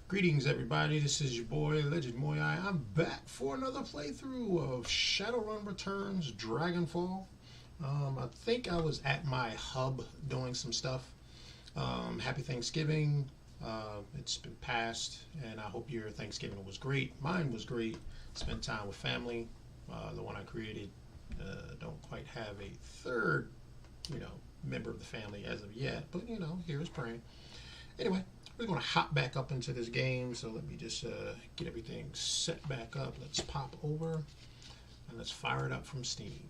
Greetings, everybody. This is your boy, Legend Muyui. I'm back for another playthrough of Shadowrun Returns Dragonfall. I think I was at my hub doing some stuff. Happy Thanksgiving. It's been past, and I hope your Thanksgiving was great. Mine was great. Spent time with family. The one I created don't quite have a third, member of the family as of yet, but here's praying. Anyway, we're going to hop back up into this game, so let me just get everything set back up. Let's pop over and let's fire it up from Steam.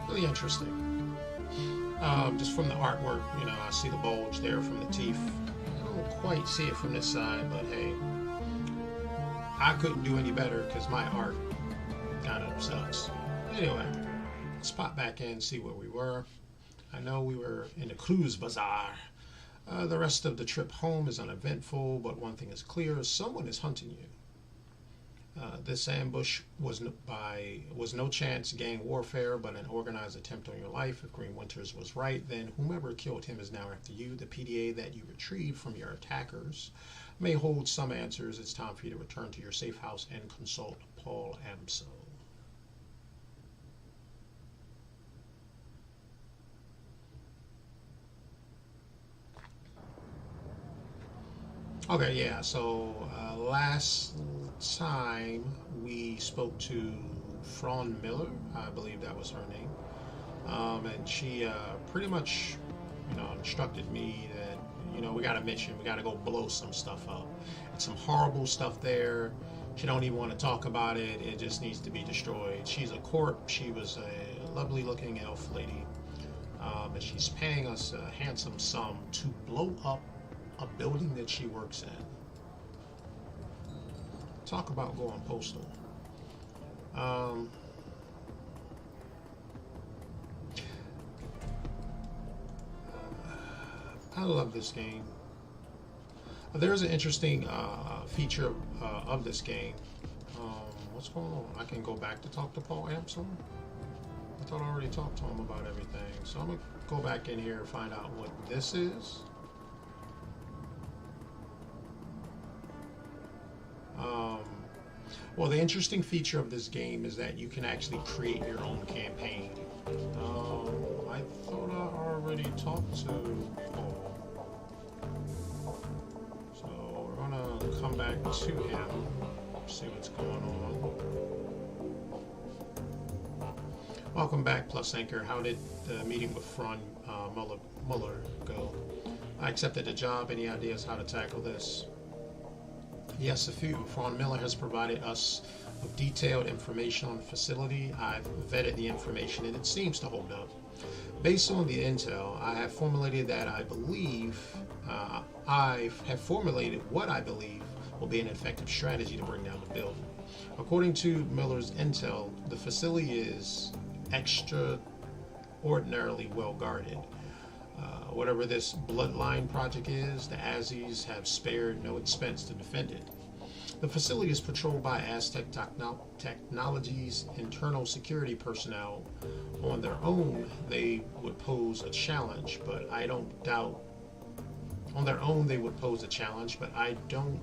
Really interesting. Just from the artwork, I see the bulge there from the teeth. I don't quite see it from this side, but hey, I couldn't do any better because my art kind of sucks. Anyway, let's pop back in and see where we were. I know we were in the Cruise Bazaar. The rest of the trip home is uneventful, but one thing is clear: someone is hunting you. This ambush was no chance gang warfare, but an organized attempt on your life. If Green Winters was right, then whomever killed him is now after you. The PDA that you retrieved from your attackers may hold some answers. It's time for you to return to your safe house and consult Paul Amso. Okay, yeah, so last time we spoke to Fran Miller, I believe that was her name, and she pretty much, instructed me that, we got to mention, we got to go blow some stuff up. It's some horrible stuff there. She don't even want to talk about it. It just needs to be destroyed. She's a corpse. She was a lovely looking elf lady, and she's paying us a handsome sum to blow up a building that she works in. Talk about going postal. I love this game. There's an interesting feature of this game. What's going on? I can go back to talk to Paul Amson. I thought I already talked to him about everything. So I'm going to go back in here and find out what this is. Well, the interesting feature of this game is that you can actually create your own campaign. I thought I already talked to Paul. So we're gonna come back to him, see what's going on. Welcome back, Plus Anchor. How did the meeting with Fran Muller go? I accepted the job. Any ideas how to tackle this? Yes, a few. Fran Miller has provided us with detailed information on the facility. I've vetted the information and it seems to hold up. Based on the intel, I have formulated what I believe will be an effective strategy to bring down the building. According to Miller's intel, the facility is extraordinarily well guarded. Whatever this bloodline project is, the Azzies have spared no expense to defend it. The facility is patrolled by Aztec Technologies' internal security personnel. On their own, they would pose a challenge, but I don't doubt. On their own, they would pose a challenge, but I don't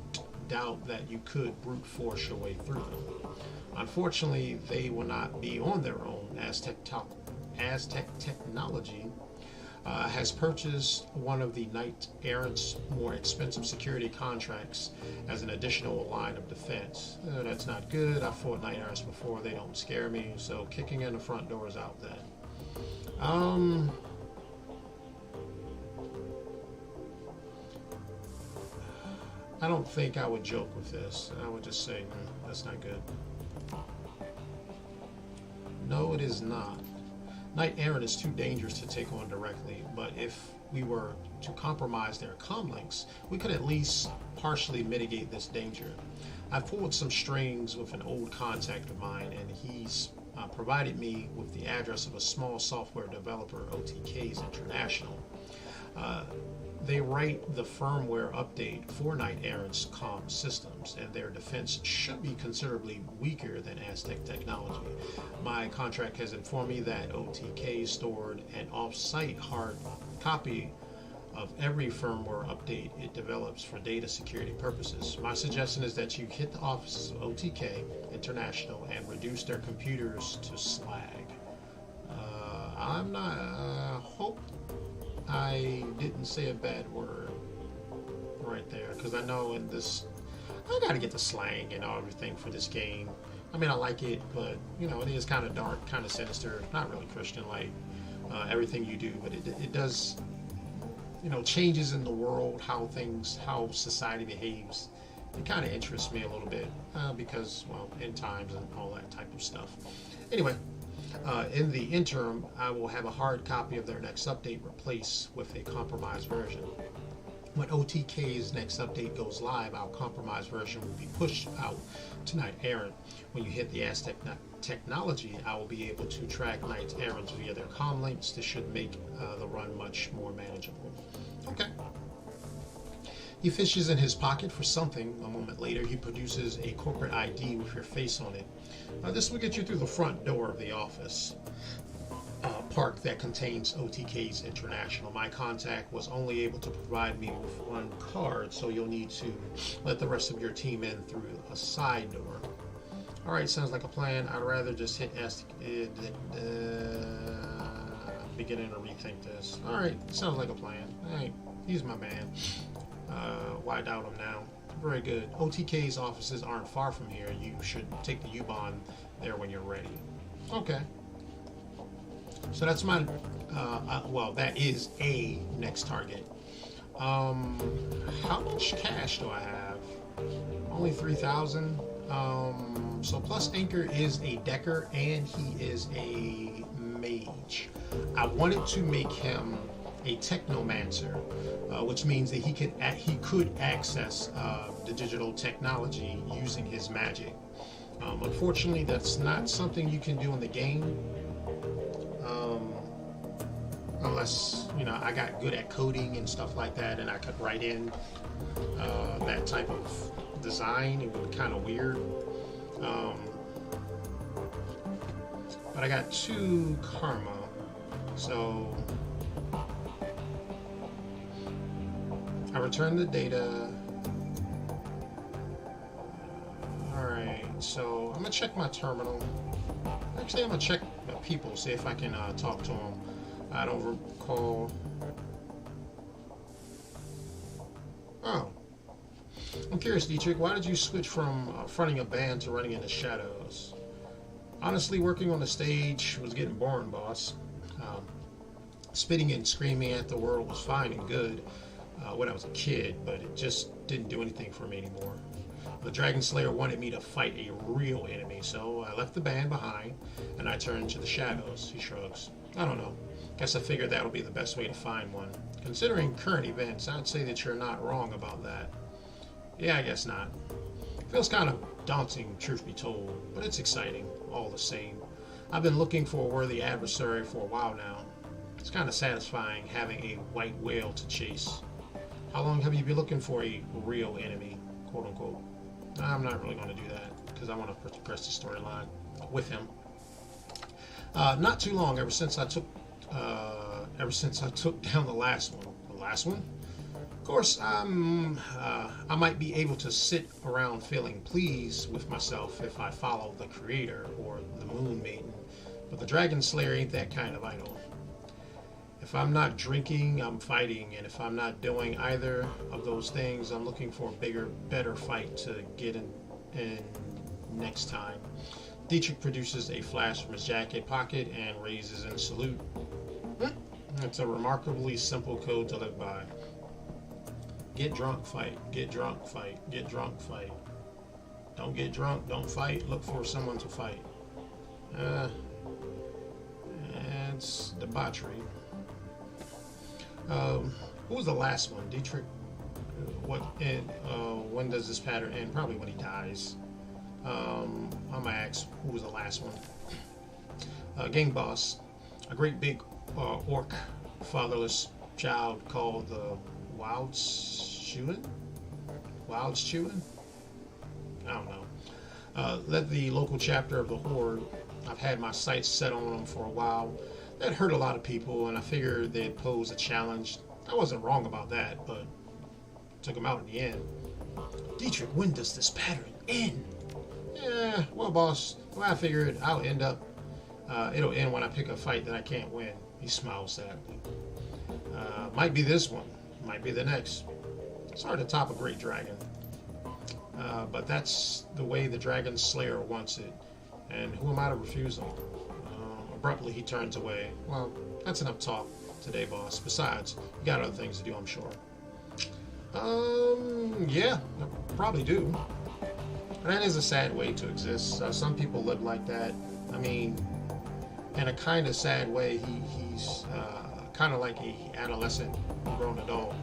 doubt that you could brute force your way through them. Unfortunately, they will not be on their own. Aztec Technology has purchased one of the Knight Errant's more expensive security contracts as an additional line of defense. That's not good. I fought Knight Errants before. They don't scare me, so kicking in the front door is out then. I don't think I would joke with this. I would just say, that's not good. No, it is not. Knight Errant is too dangerous to take on directly, but if we were to compromise their comlinks, we could at least partially mitigate this danger. I pulled some strings with an old contact of mine, and he's provided me with the address of a small software developer, OTK's International. They write the firmware update for Knight Errant's comm systems, and their defense should be considerably weaker than Aztec technology. My contract has informed me that OTK stored an off-site hard copy of every firmware update it develops for data security purposes. My suggestion is that you hit the offices of OTK International and reduce their computers to slag. I'm not, hope I didn't say a bad word right there, because I know in this, I gotta get the slang and everything for this game. I mean, I like it, but, you know, it is kind of dark, kind of sinister, not really Christian-like, everything you do, but it does, you know, changes in the world, how society behaves. It kind of interests me a little bit because, well, end times and all that type of stuff. Anyway, in the interim, I will have a hard copy of their next update replaced with a compromised version. When OTK's next update goes live, our compromised version will be pushed out to Knight Errant. When you hit the Aztec technology, I will be able to track Knight Errant via their comm links. This should make the run much more manageable. Okay. He fishes in his pocket for something. A moment later, he produces a corporate ID with your face on it. This will get you through the front door of the office park that contains OTK's International. My contact was only able to provide me with one card, so you'll need to let the rest of your team in through a side door. All right, sounds like a plan. I'd rather just hit beginning to rethink this. All right, sounds like a plan. Hey, he's my man. Why doubt him now? Very good. OTK's offices aren't far from here. You should take the U-Bahn there when you're ready. Okay. So that's my, well, that is a next target. How much cash do I have? Only 3,000. So plus Anchor is a Decker and he is a mage. I wanted to make him a Technomancer, which means that he could access the digital technology using his magic. Unfortunately, that's not something you can do in the game. Unless, you know, I got good at coding and stuff like that and I could write in that type of design. It would be kind of weird. But I got 2 karma, so I return the data. Alright, so I'm gonna check my terminal. Actually, I'm gonna check my people, see if I can talk to them. I don't recall. Oh. I'm curious, Dietrich, why did you switch from fronting a band to running in the shadows? Honestly, working on the stage was getting boring, boss. Spitting and screaming at the world was fine and good when I was a kid, but it just didn't do anything for me anymore. The Dragon Slayer wanted me to fight a real enemy, so I left the band behind and I turned to the shadows. He shrugs. I don't know. Guess I figured that'll be the best way to find one. Considering current events, I'd say that you're not wrong about that. Yeah, I guess not. Feels kind of daunting, truth be told, but it's exciting, all the same. I've been looking for a worthy adversary for a while now. It's kind of satisfying having a white whale to chase. How long have you been looking for a real enemy, quote unquote? I'm not really going to do that because I want to progress the storyline with him. Not too long, ever since I took down the last one. The last one? Of course, I might be able to sit around feeling pleased with myself if I follow the Creator or the Moon Maiden, but the Dragon Slayer ain't that kind of idol. If I'm not drinking, I'm fighting, and if I'm not doing either of those things, I'm looking for a bigger, better fight to get in next time. Dietrich produces a flash from his jacket pocket and raises in salute. It's a remarkably simple code to live by. Get drunk, fight. Get drunk, fight. Get drunk, fight. Don't get drunk, don't fight. Look for someone to fight. It's debauchery. Who was the last one? Dietrich. When does this pattern end? Probably when he dies. I'm gonna ask who was the last one. Gang boss, a great big orc, fatherless child called the Wild Chewin'? Wilds Chewin'? I don't know. Led the local chapter of the Horde. I've had my sights set on them for a while. That hurt a lot of people, and I figured they'd pose a challenge. I wasn't wrong about that, but took them out in the end. Dietrich, when does this pattern end? Yeah, well, boss, the way I figured I'll end up, it'll end when I pick a fight that I can't win. He smiled sadly. Might be this one, might be the next. It's hard to top a great dragon. But that's the way the Dragon Slayer wants it. And who am I to refuse him? Abruptly, he turns away. Well, that's enough talk today, boss. Besides, you got other things to do, I'm sure. Yeah, I probably do. And that is a sad way to exist. Some people live like that. I mean, in a kind of sad way, he's kind of like a adolescent grown adult,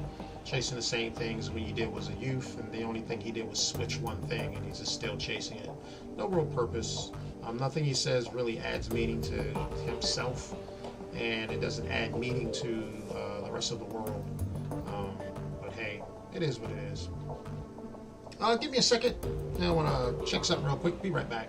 chasing the same things when he did was a youth, and the only thing he did was switch one thing, and he's just still chasing it. No real purpose. Nothing he says really adds meaning to himself, and it doesn't add meaning to the rest of the world. But hey, it is what it is. Give me a second. I want to check something real quick. Be right back.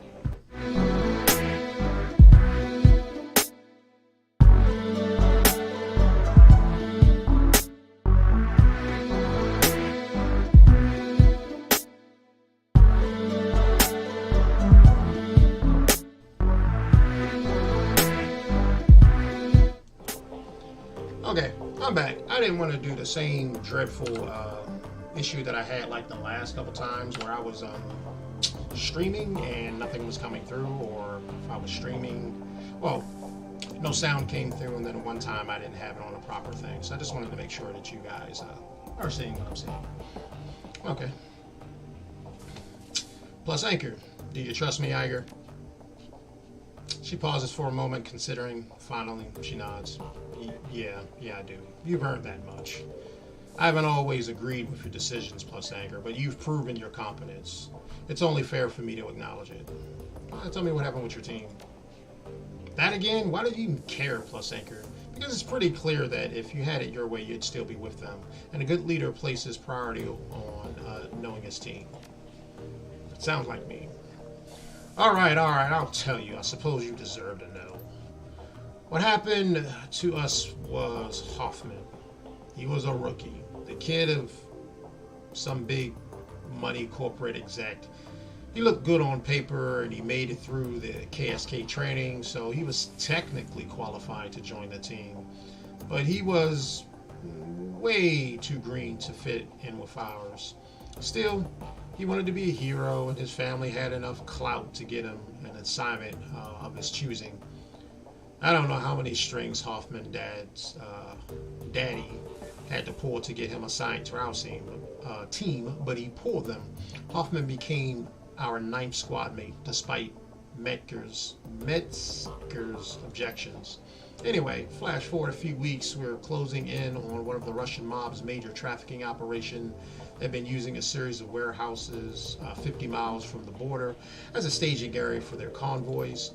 Okay, I'm back. I didn't want to do the same dreadful issue that I had like the last couple times where I was streaming and nothing was coming through, or if I was streaming, well, no sound came through, and then one time I didn't have it on a proper thing. So I just wanted to make sure that you guys are seeing what I'm seeing. Okay. Plus Anchor. Do you trust me, Iger? She pauses for a moment, considering. Finally, she nods. Yeah, I do. You've heard that much. I haven't always agreed with your decisions, Plus Anger, but you've proven your competence. It's only fair for me to acknowledge it. Tell me what happened with your team. That again? Why do you even care, Plus Anchor? Because it's pretty clear that if you had it your way, you'd still be with them. And a good leader places priority on knowing his team. It sounds like me. All right, I'll tell you. I suppose you deserve to know. What happened to us was Hoffman. He was a rookie. The kid of some big money corporate exec. He looked good on paper, and he made it through the KSK training, so he was technically qualified to join the team. But he was way too green to fit in with ours. Still, he wanted to be a hero, and his family had enough clout to get him an assignment of his choosing. I don't know how many strings Hoffman daddy had to pull to get him assigned to our team, but he pulled them. Hoffman became our 9th squad mate, despite Metzger's objections. Anyway, flash forward a few weeks, we're closing in on one of the Russian mob's major trafficking operation. They've been using a series of warehouses 50 miles from the border as a staging area for their convoys.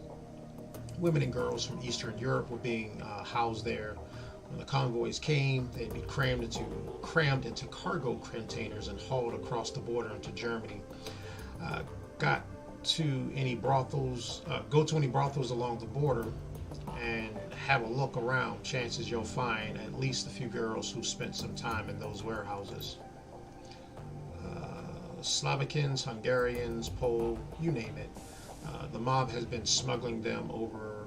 Women and girls from Eastern Europe were being housed there. When the convoys came, they'd be crammed into cargo containers and hauled across the border into Germany. Go to any brothels along the border and have a look around. Chances you'll find at least a few girls who spent some time in those warehouses. Slovakians, Hungarians, Pole, you name it. The mob has been smuggling them over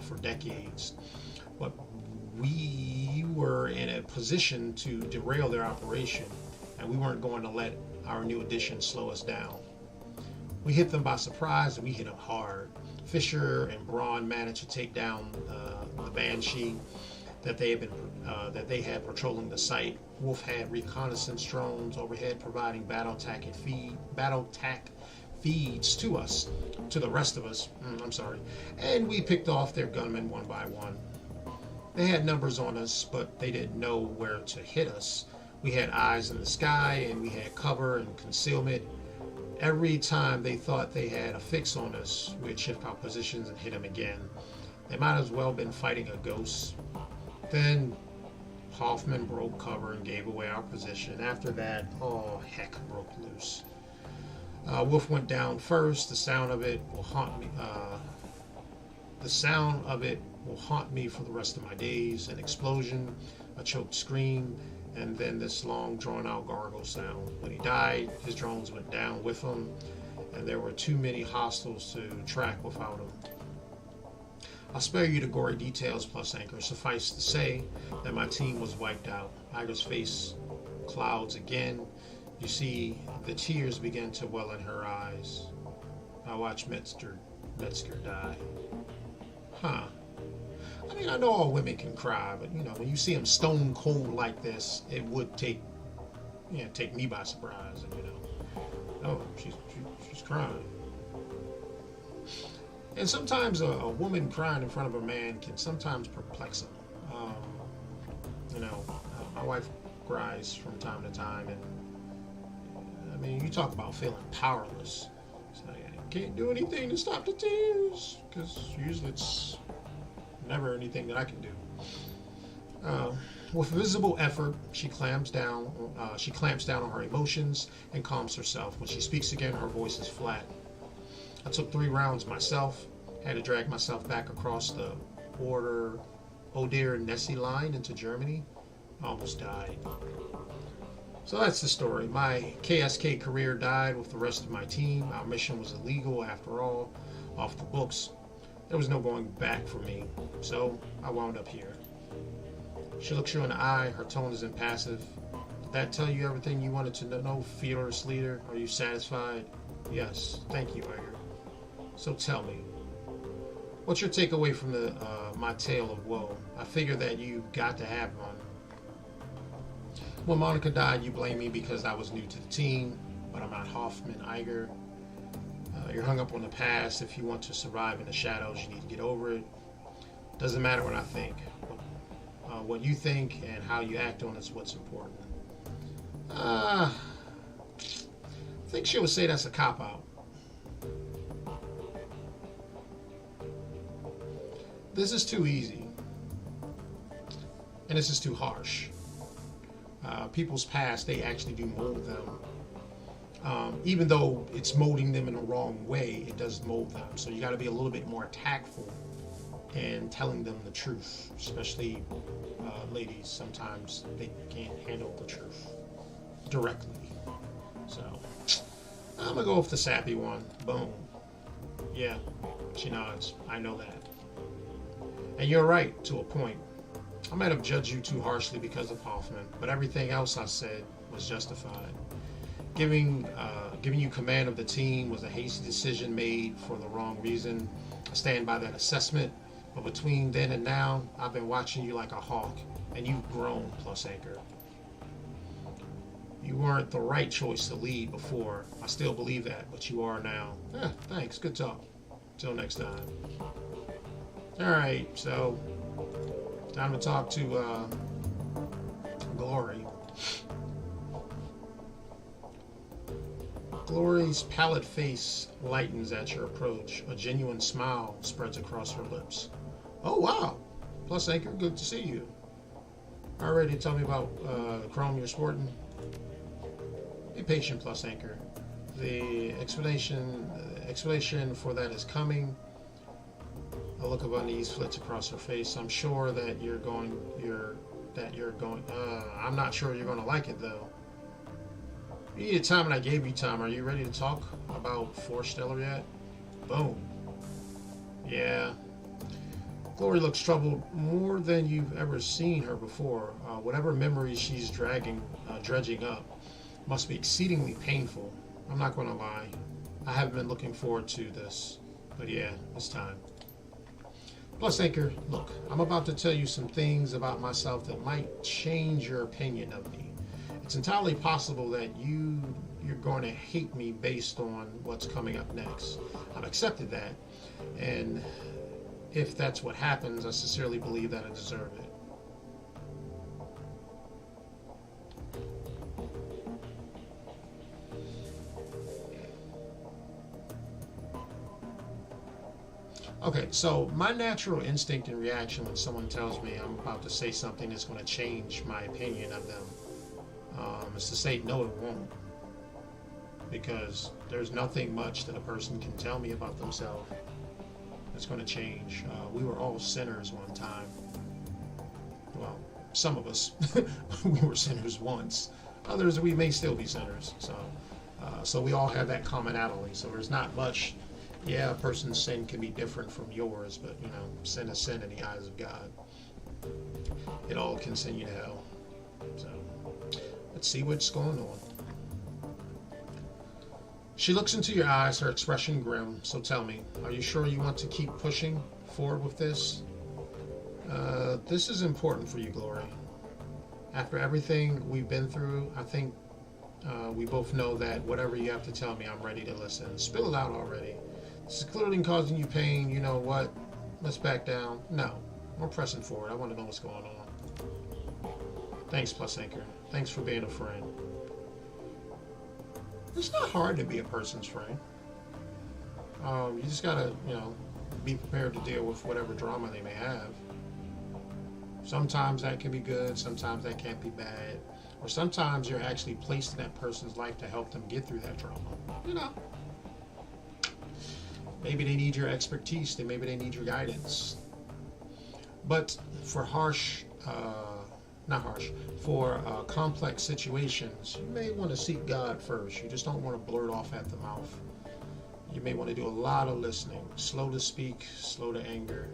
for decades. But we were in a position to derail their operation, and we weren't going to let our new addition slow us down. We hit them by surprise, and we hit them hard. Fisher and Braun managed to take down the Banshee that they had patrolling the site. Wolf had reconnaissance drones overhead, providing battle tac feeds to the rest of us. And we picked off their gunmen one by one. They had numbers on us, but they didn't know where to hit us. We had eyes in the sky, and we had cover and concealment. Every time they thought they had a fix on us, we'd shift our positions and hit them again. They might as well have been fighting a ghost. Then Hoffman broke cover and gave away our position. After that, all heck broke loose. Wolf went down first. The sound of it will haunt me. The sound of it will haunt me for the rest of my days. An explosion, a choked scream, and then this long, drawn-out gargle sound. When he died, his drones went down with him, and there were too many hostiles to track without him. I'll spare you the gory details, Plus Anchor. Suffice to say that my team was wiped out. Iger's face clouds again. You see the tears begin to well in her eyes. I watch Metzger die. Huh. I mean, I know all women can cry, but you know, when you see them stone cold like this, it would take me by surprise. And you know, oh, she's crying. And sometimes a woman crying in front of a man can sometimes perplex him. My wife cries from time to time, and I mean, you talk about feeling powerless. It's like, I can't do anything to stop the tears, because usually it's never anything that I can do. With visible effort, she clamps down on her emotions and calms herself. When she speaks again, her voice is flat. I took 3 rounds myself, had to drag myself back across the Oder-Nessie line into Germany. I almost died. So that's the story. My KSK career died with the rest of my team. Our mission was illegal after all, off the books. There was no going back for me, so I wound up here. She looks you in the eye. Her tone is impassive. Did that tell you everything you wanted to know, fearless leader? Are you satisfied? Yes. Thank you, Iger. So tell me, what's your takeaway from my tale of woe? I figure that you got to have one. When Monica died, you blamed me because I was new to the team, but I'm not Hoffman, Iger. You're hung up on the past. If you want to survive in the shadows, you need to get over it. Doesn't matter what I think. What you think and how you act on it's what's important. I think she would say that's a cop-out. This is too easy. And this is too harsh. People's past, they actually do mold them. Even though it's molding them in the wrong way, it does mold them. So you got to be a little bit more tactful in telling them the truth, especially ladies. Sometimes they can't handle the truth directly. So I'm going to go with the sappy one. Boom. Yeah, she nods. I know that. And you're right, to a point. I might have judged you too harshly because of Hoffman, but everything else I said was justified. Giving you command of the team was a hasty decision made for the wrong reason. I stand by that assessment, but between then and now, I've been watching you like a hawk, and you've grown, Plus Anchor. You weren't the right choice to lead before. I still believe that, but you are now. Thanks, good talk. Till next time. Alright, so time to talk to Glory. Glory's pallid face lightens at your approach. A genuine smile spreads across her lips. Oh, wow. Plus Anchor, good to see you. All ready to tell me about the chrome you're sporting? Be patient, Plus Anchor. The explanation for that is coming. A look of unease flits across her face. I'm sure that I'm not sure you're going to like it, though. You needed time and I gave you time. Are you ready to talk about Forstellar yet? Boom. Yeah. Glory looks troubled more than you've ever seen her before. Whatever memories she's dredging up must be exceedingly painful. I'm not going to lie. I haven't been looking forward to this. But yeah, it's time. Plus Anchor, look, I'm about to tell you some things about myself that might change your opinion of me. It's entirely possible that you're going to hate me based on what's coming up next. I've accepted that, and if that's what happens, I sincerely believe that I deserve it. Okay, so my natural instinct and reaction when someone tells me I'm about to say something that's going to change my opinion of them is to say no, it won't. Because there's nothing much that a person can tell me about themselves that's going to change. We were all sinners one time. Well, some of us, we were sinners once. Others, we may still be sinners. So we all have that commonality. So there's not much. Yeah, a person's sin can be different from yours, but you know, sin is sin in the eyes of God. It all can send you to hell. So let's see what's going on. She looks into your eyes, her expression grim. So tell me, are you sure you want to keep pushing forward with this? This is important for you, Glory. After everything we've been through, I think we both know that whatever you have to tell me, I'm ready to listen. Spill it out already. This is clearly causing you pain. You know what? Let's back down. No, we're pressing forward. I want to know what's going on. Thanks, Plus Anchor. Thanks for being a friend. It's not hard to be a person's friend. You just gotta, you know, be prepared to deal with whatever drama they may have. Sometimes that can be good, sometimes that can't be bad. Or sometimes you're actually placed in that person's life to help them get through that drama. You know. Maybe they need your expertise, maybe they need your guidance. But for complex situations, you may want to seek God first. You just don't want to blurt off at the mouth. You may want to do a lot of listening. Slow to speak, slow to anger.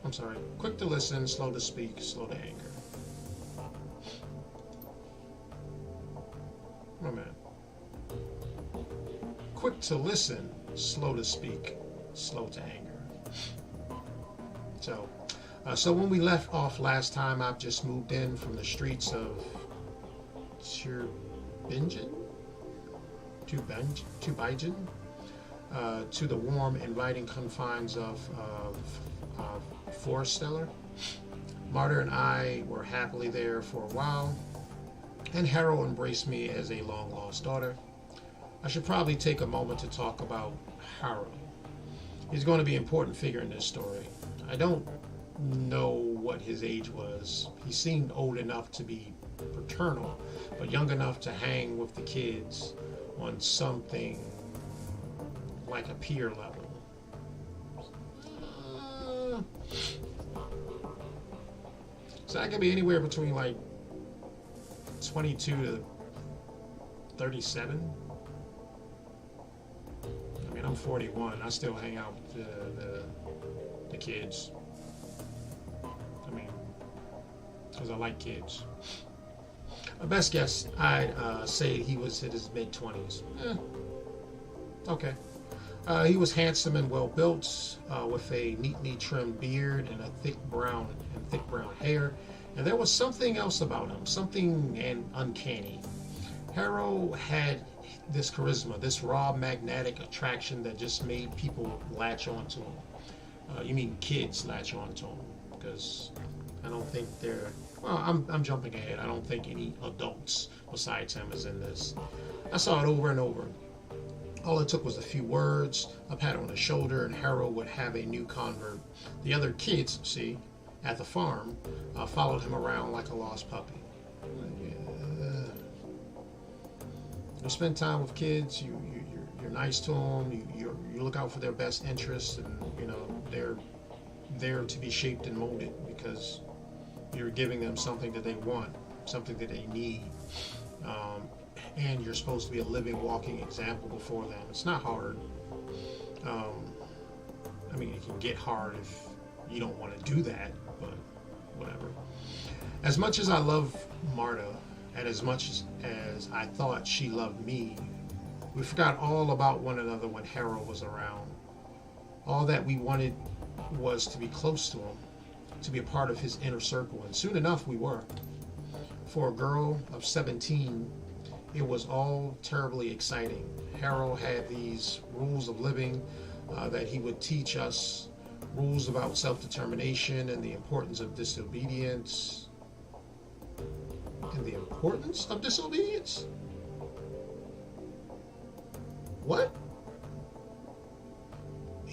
I'm sorry, quick to listen, slow to speak, slow to anger. Oh man. Quick to listen, slow to speak, slow to anger. So when we left off last time, I've just moved in from the streets of Turbingen to the warm, inviting confines of Foresteller. Martyr and I were happily there for a while, and Harold embraced me as a long-lost daughter. I should probably take a moment to talk about Harold. He's going to be an important figure in this story. I don't know what his age was. He seemed old enough to be paternal, but young enough to hang with the kids on something like a peer level. So that could be anywhere between like 22 to 37. I mean, I'm 41. I still hang out with the kids. I mean, because I like kids. My best guess, I'd say he was in his mid-20s. Okay. He was handsome and well built, with a neatly trimmed beard and thick brown hair. And there was something else about him, something uncanny. Harrow had this charisma, this raw magnetic attraction that just made people latch onto him. You mean kids latch onto him? Because I don't think they're. Well, I'm jumping ahead. I don't think any adults besides him is in this. I saw it over and over. All it took was a few words, a pat on the shoulder, and Harold would have a new convert. The other kids, at the farm, followed him around like a lost puppy. You spend time with kids. You're nice to them. You look out for their best interests, and you know they're there to be shaped and molded because you're giving them something that they want, something that they need. And you're supposed to be a living, walking example before them. It's not hard. I mean, it can get hard if you don't want to do that, but whatever. As much as I love Marta, and as much as I thought she loved me, we forgot all about one another when Harold was around. All that we wanted was to be close to him, to be a part of his inner circle, and soon enough we were. For a girl of 17, it was all terribly exciting. Harold had these rules of living that he would teach us, rules about self-determination and the importance of disobedience. And the importance of disobedience? What?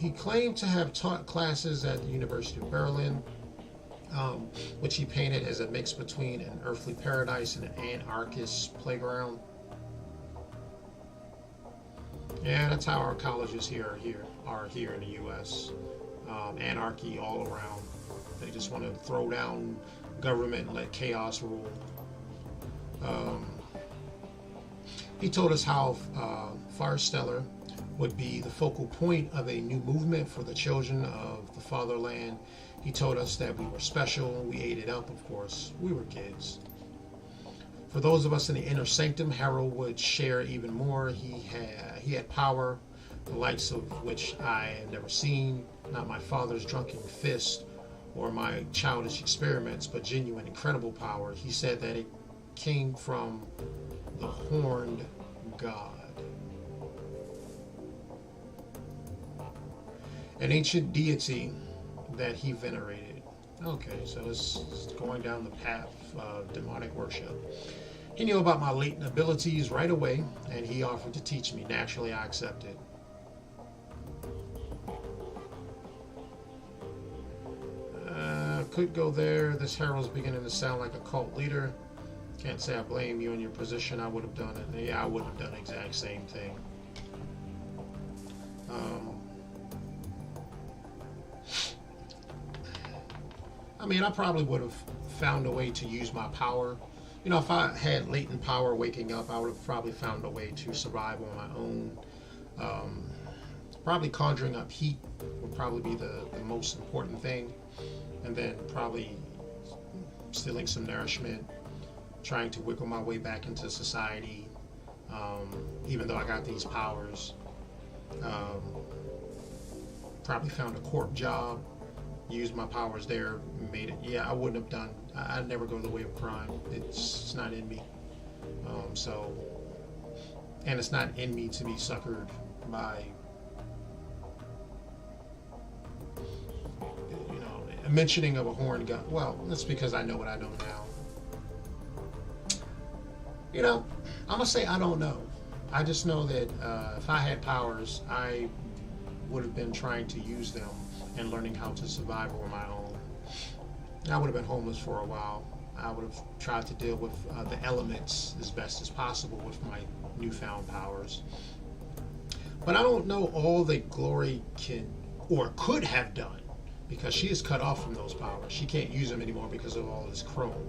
He claimed to have taught classes at the University of Berlin, which he painted as a mix between an earthly paradise and an anarchist playground. Yeah, that's how our colleges are here in the U.S. Anarchy all around. They just want to throw down government and let chaos rule. He told us how Firestellar would be the focal point of a new movement for the children of the fatherland. He told us that we were special. We ate it up, of course. We were kids. For those of us in the inner sanctum, Harold would share even more. He had power, the likes of which I had never seen. Not my father's drunken fist or my childish experiments, but genuine, incredible power. He said that it came from the horned god. An ancient deity that he venerated. Okay, so it's going down the path of demonic worship. He knew about my latent abilities right away, and he offered to teach me. Naturally, I accepted. Could go there. This Harold's beginning to sound like a cult leader. Can't say I blame you in your position. I would have done it. Yeah, I would have done the exact same thing. I mean, I probably would have found a way to use my power. You know, if I had latent power waking up, I would have probably found a way to survive on my own. Probably conjuring up heat would probably be the most important thing. And then probably stealing some nourishment, trying to wiggle my way back into society, even though I got these powers. Probably found a corp job, used my powers there, made it. Yeah, I wouldn't have done. I'd never go the way of crime. It's not in me. And it's not in me to be suckered by, a mentioning of a horned god. Well, that's because I know what I know now. I'm gonna say I don't know. I just know that if I had powers, I would have been trying to use them and learning how to survive on my own. I would have been homeless for a while. I would have tried to deal with the elements as best as possible with my newfound powers. But I don't know all that Glory can or could have done, because she is cut off from those powers. She can't use them anymore because of all this chrome.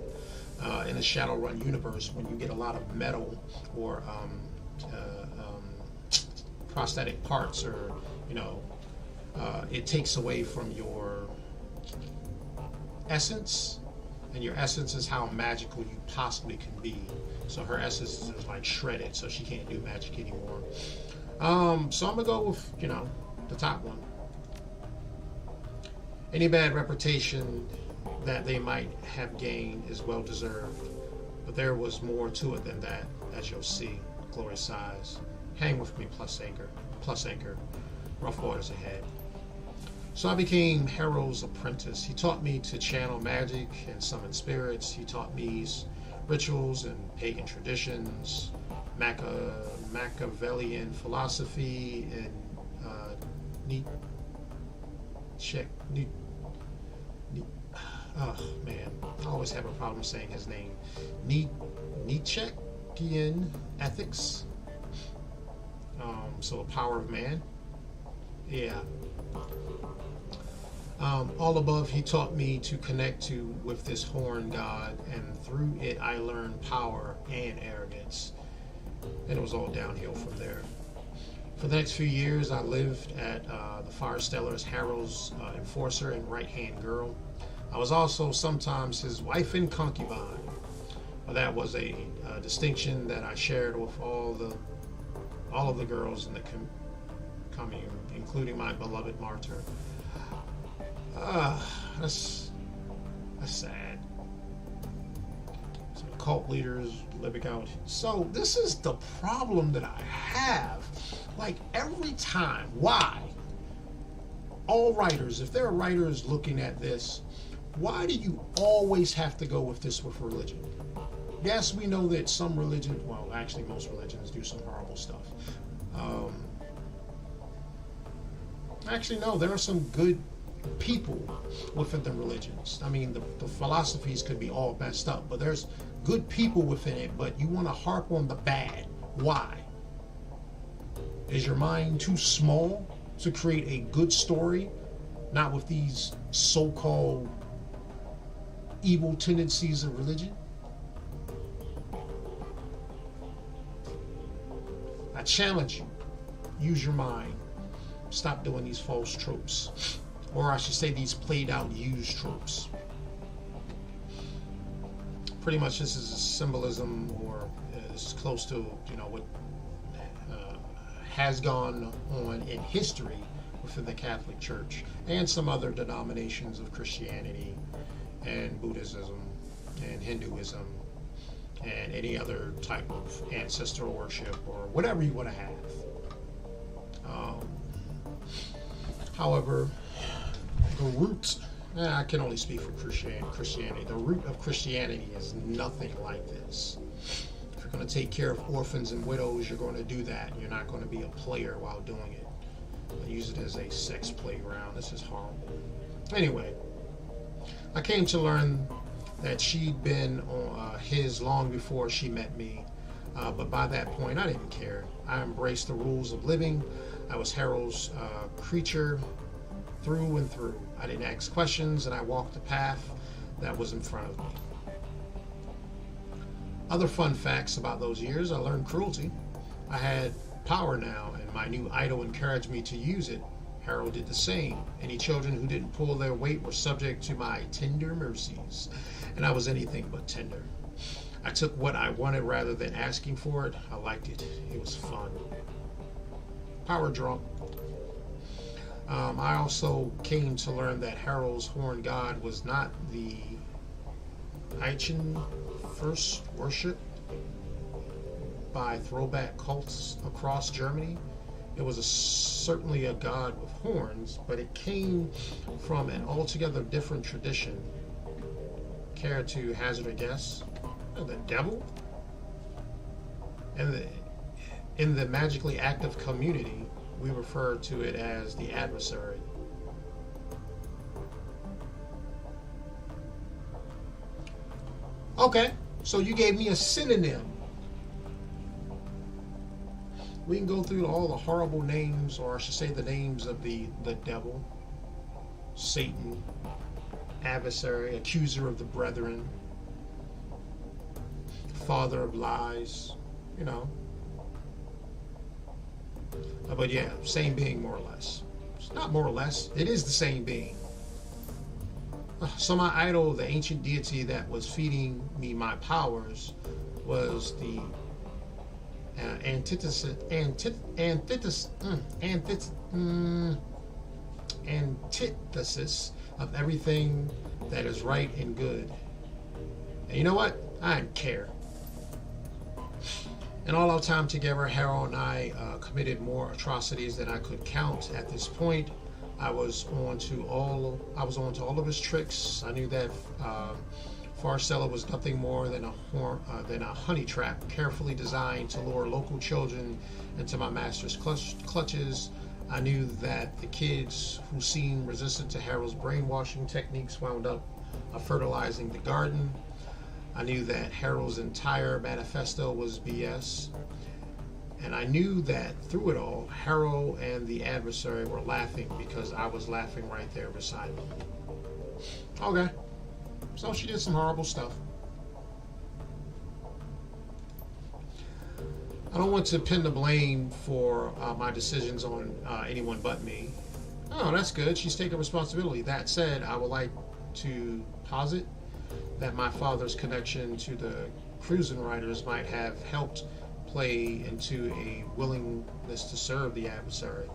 In the Shadowrun universe, when you get a lot of metal or prosthetic parts, or it takes away from your essence, and your essence is how magical you possibly can be. So her essence is like shredded, so she can't do magic anymore. So I'm gonna go with the top one. Any bad reputation that they might have gained is well deserved, but there was more to it than that, as you'll see. Glory sighs. Hang with me, plus anchor. Rough waters ahead. So I became Harold's apprentice. He taught me to channel magic and summon spirits. He taught me rituals and pagan traditions, Machiavellian philosophy, and oh man, I always have a problem saying his name. Nietzschean ethics. So the power of man. Yeah. All above, he taught me to connect with this horn god, and through it I learned power and arrogance. And it was all downhill from there. For the next few years, I lived at the Firestellar's Harold's enforcer and right-hand girl. I was also sometimes his wife and concubine. That was a distinction that I shared with all of the girls in the commune, including my beloved martyr. That's sad. So cult leaders living out. So this is the problem that I have. Like every time, why? All writers, if there are writers looking at this, why do you always have to go with this with religion? Yes, we know that some religions, well, actually most religions do some horrible stuff. Actually, no, there are some good people within the religions. I mean, the philosophies could be all messed up, but there's good people within it, but you want to harp on the bad. Why? Is your mind too small to create a good story? Not with these so-called evil tendencies of religion? I challenge you. Use your mind. Stop doing these false tropes. Or I should say these played out, used tropes. Pretty much this is a symbolism, or is close to, what has gone on in history within the Catholic Church and some other denominations of Christianity and Buddhism and Hinduism and any other type of ancestral worship or whatever you want to have. However, the root, I can only speak for Christianity. The root of Christianity is nothing like this. If you're going to take care of orphans and widows, you're going to do that. You're not going to be a player while doing it. Use it as a sex playground. This is horrible. Anyway, I came to learn that she'd been on his long before she met me. But by that point, I didn't care. I embraced the rules of living. I was Harold's creature through and through. I didn't ask questions, and I walked the path that was in front of me. Other fun facts about those years: I learned cruelty. I had power now, and my new idol encouraged me to use it. Harold did the same. Any children who didn't pull their weight were subject to my tender mercies, and I was anything but tender. I took what I wanted rather than asking for it. I liked it. It was fun. Power drunk. I also came to learn that Harold's horn god was not the Eichen first worship by throwback cults across Germany. It was certainly a god with horns, but it came from an altogether different tradition. Care to hazard a guess? The devil? And in the magically active community, we refer to it as the adversary. Okay, so you gave me a synonym. We can go through all the horrible names, or I should say the names of the devil, Satan, adversary, accuser of the brethren, father of lies, But yeah, same being more or less. It's not more or less, it is the same being. So my idol, the ancient deity that was feeding me my powers, was the antithesis of everything that is right and good. And you know what? I didn't care. In all our time together, Harold and I committed more atrocities than I could count. At this point, I was on to all of his tricks. I knew that Farcella was nothing more than a honey trap, carefully designed to lure local children into my master's clutches. I knew that the kids who seemed resistant to Harold's brainwashing techniques wound up fertilizing the garden. I knew that Harold's entire manifesto was BS. And I knew that through it all, Harold and the adversary were laughing because I was laughing right there beside them. Okay. So she did some horrible stuff. I don't want to pin the blame for my decisions on anyone but me. Oh, that's good. She's taking responsibility. That said, I would like to posit that my father's connection to the cruising riders might have helped play into a willingness to serve the adversary.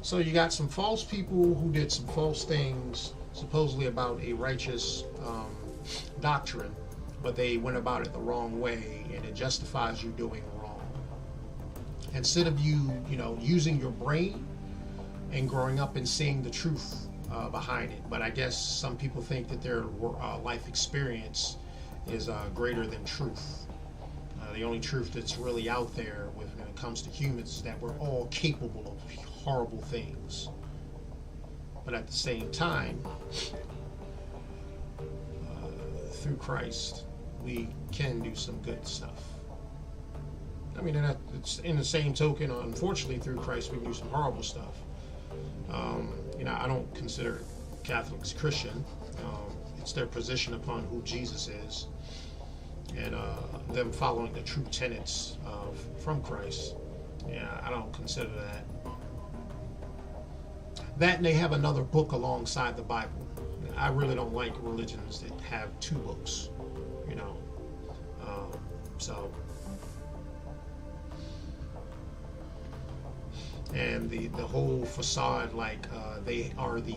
So you got some false people who did some false things, supposedly about a righteous doctrine, but they went about it the wrong way, and it justifies you doing wrong. Instead of you using your brain and growing up and seeing the truth behind it. But I guess some people think that their life experience is greater than truth. The only truth that's really out there when it comes to humans is that we're all capable of horrible things. But at the same time, through Christ, we can do some good stuff. I mean, it's in the same token, unfortunately, through Christ, we can do some horrible stuff. I don't consider Catholics Christian. It's their position upon who Jesus is, and them following the true tenets from Christ. Yeah, I don't consider that. That, and they have another book alongside the Bible. I really don't like religions that have two books, so. And the whole facade, like they are the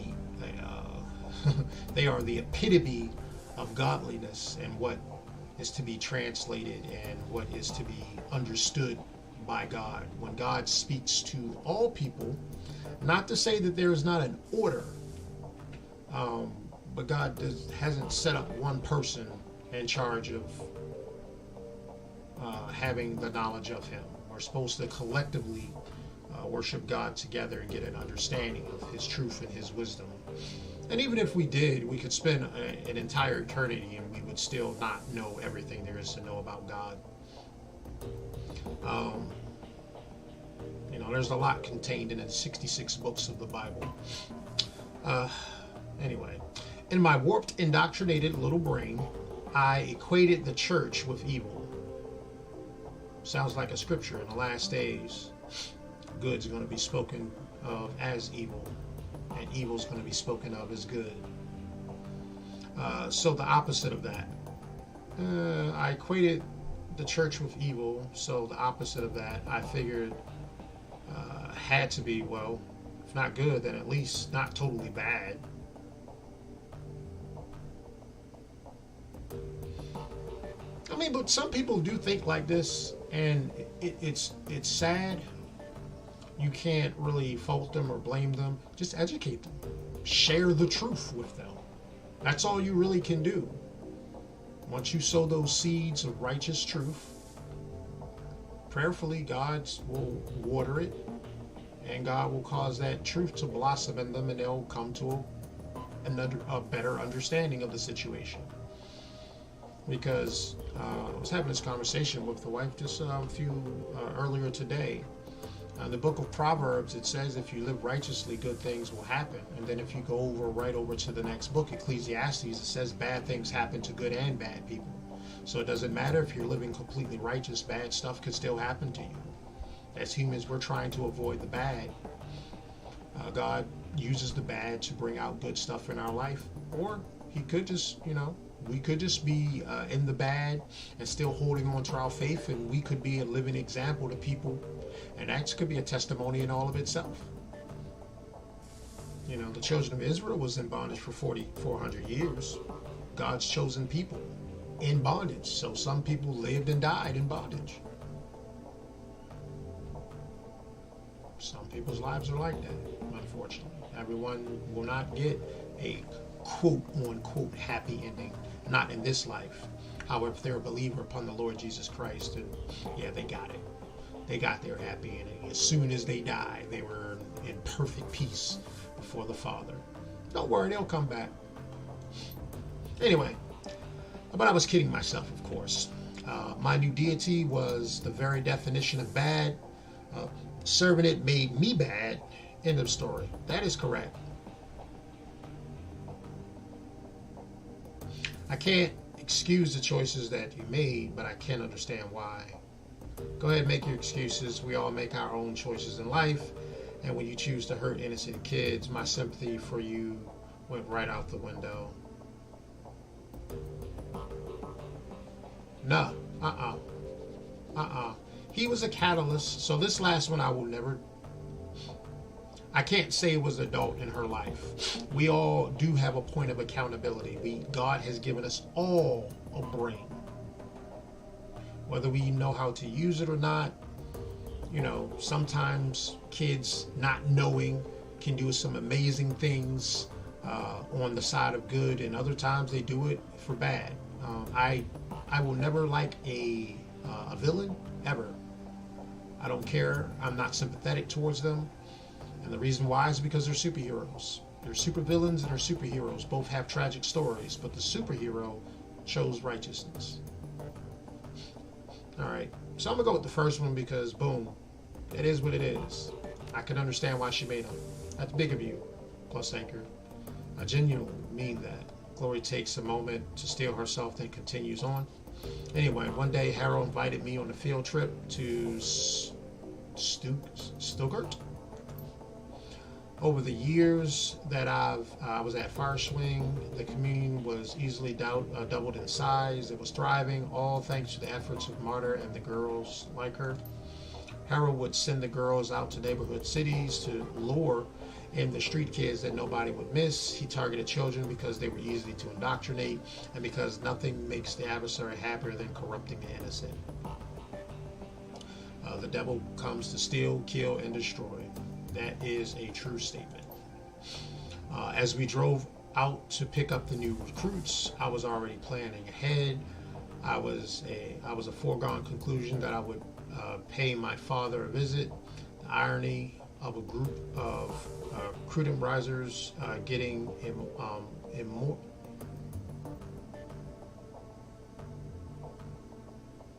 they are the epitome of godliness and what is to be translated and what is to be understood by God. When God speaks to all people, not to say that there is not an order, but God hasn't set up one person in charge of having the knowledge of Him. We're supposed to collectively worship God together and get an understanding of His truth and His wisdom. And even if we did, we could spend an entire eternity and we would still not know everything there is to know about God. There's a lot contained in the 66 books of the Bible. Anyway, in my warped, indoctrinated little brain, I equated the church with evil. Sounds like a scripture. In the last days, good's going to be spoken of as evil, and evil's going to be spoken of as good. So the opposite of that. I equated the church with evil, so the opposite of that, I figured, had to be, well, if not good, then at least not totally bad. I mean, but some people do think like this, and it's sad. You can't really fault them or blame them. Just educate them. Share the truth with them. That's all you really can do. Once you sow those seeds of righteous truth, prayerfully, God will water it, and God will cause that truth to blossom in them, and they'll come to a better understanding of the situation. Because I was having this conversation with the wife just earlier today. In the book of Proverbs, it says if you live righteously, good things will happen. And then if you go right over to the next book, Ecclesiastes, it says bad things happen to good and bad people. So it doesn't matter if you're living completely righteous, bad stuff could still happen to you. As humans, we're trying to avoid the bad. God uses the bad to bring out good stuff in our life. Or He could just, we could just be in the bad and still holding on to our faith, and we could be a living example to people, and that could be a testimony in all of itself. The children of Israel was in bondage for 400 years. God's chosen people in bondage. So some people lived and died in bondage. Some people's lives are like that, unfortunately. Everyone will not get a quote-unquote happy ending, not in this life. However, if they're a believer upon the Lord Jesus Christ, then yeah, they got it. They got their happy ending. As soon as they die, they were in perfect peace before the Father. Don't worry, they'll come back. Anyway, but I was kidding myself, of course. My new deity was the very definition of bad. Serving it made me bad. End of story. That is correct. I can't excuse the choices that you made, but I can understand why. Go ahead and make your excuses. We all make our own choices in life. And when you choose to hurt innocent kids, my sympathy for you went right out the window. No. He was a catalyst. So this last one I can't say it was an adult in her life. We all do have a point of accountability. God has given us all a brain. Whether we know how to use it or not, sometimes kids not knowing can do some amazing things on the side of good, and other times they do it for bad. I will never like a villain, ever. I don't care. I'm not sympathetic towards them. And the reason why is because they're superheroes. There's supervillains and there's superheroes. Both have tragic stories, but the superhero chose righteousness. All right, so I'm gonna go with the first one because boom, it is what it is. I can understand why she made him. That's big of you, plus anchor. I genuinely mean that. Glory takes a moment to steel herself, then continues on. Anyway, one day Harold invited me on a field trip to Stuttgart. Over the years that I was at Fire Swing, the commune was easily doubled in size. It was thriving, all thanks to the efforts of Marta and the girls like her. Harold would send the girls out to neighborhood cities to lure in the street kids that nobody would miss. He targeted children because they were easy to indoctrinate and because nothing makes the adversary happier than corrupting the innocent. The devil comes to steal, kill, and destroy. That is a true statement. As we drove out to pick up the new recruits, I was already planning ahead. I was a foregone conclusion that I would pay my father a visit. The irony of a group of recruiting risers getting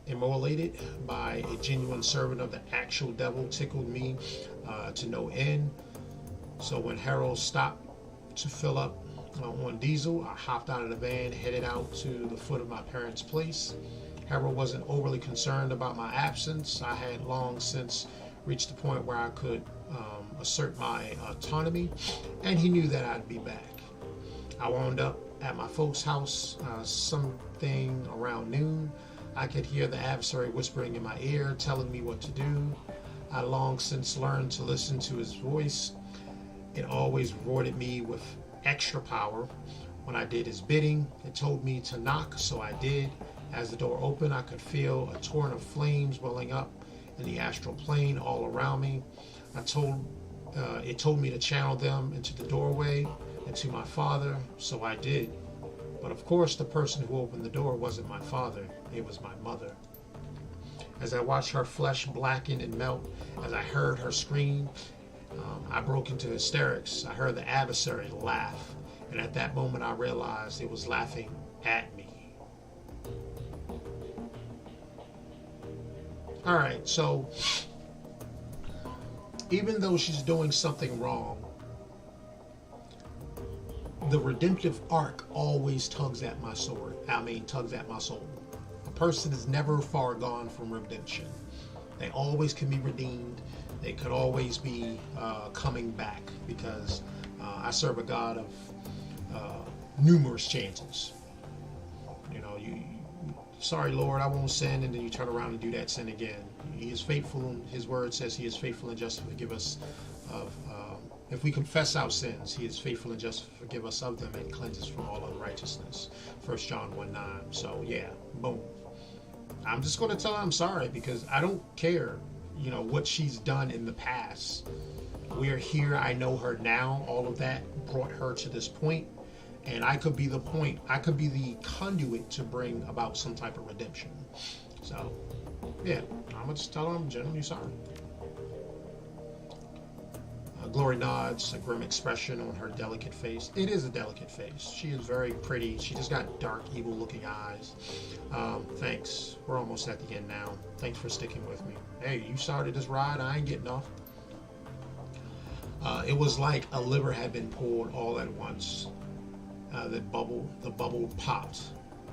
immolated by a genuine servant of the actual devil tickled me to no end. So when Harold stopped to fill up on diesel, I hopped out of the van, headed out to the foot of my parents' place. Harold wasn't overly concerned about my absence. I had long since reached the point where I could assert my autonomy, and he knew that I'd be back. I wound up at my folks' house something around noon. I could hear the adversary whispering in my ear, telling me what to do. I long since learned to listen to his voice. It always rewarded me with extra power. When I did his bidding, it told me to knock, so I did. As the door opened, I could feel a torrent of flames welling up in the astral plane all around me. It told me to channel them into the doorway and to my father, so I did. But of course, the person who opened the door wasn't my father, it was my mother. As I watched her flesh blacken and melt, as I heard her scream, I broke into hysterics. I heard the adversary laugh, and at that moment I realized it was laughing at me. Alright, so even though she's doing something wrong, the redemptive arc always tugs at my soul. A person is never far gone from redemption. They always can be redeemed. They could always be coming back because I serve a God of numerous chances. You know, sorry, Lord, I won't sin, and then you turn around and do that sin again. He is faithful. His word says he is faithful and just to forgive us of, if we confess our sins, he is faithful and just to forgive us of them and cleanse us from all unrighteousness. 1 John 1:9. So yeah, boom. I'm just going to tell her I'm sorry because I don't care, you know, what she's done in the past. We're here. I know her now. All of that brought her to this point. And I could be the point. I could be the conduit to bring about some type of redemption. So, yeah, I'm going to just tell her I'm genuinely sorry. Glory nods, a grim expression on her delicate face. It is a delicate face. She is very pretty. She just got dark, evil-looking eyes. Thanks. We're almost at the end now. Thanks for sticking with me. Hey, you started this ride. I ain't getting off. It was like a liver had been pulled all at once. The bubble popped.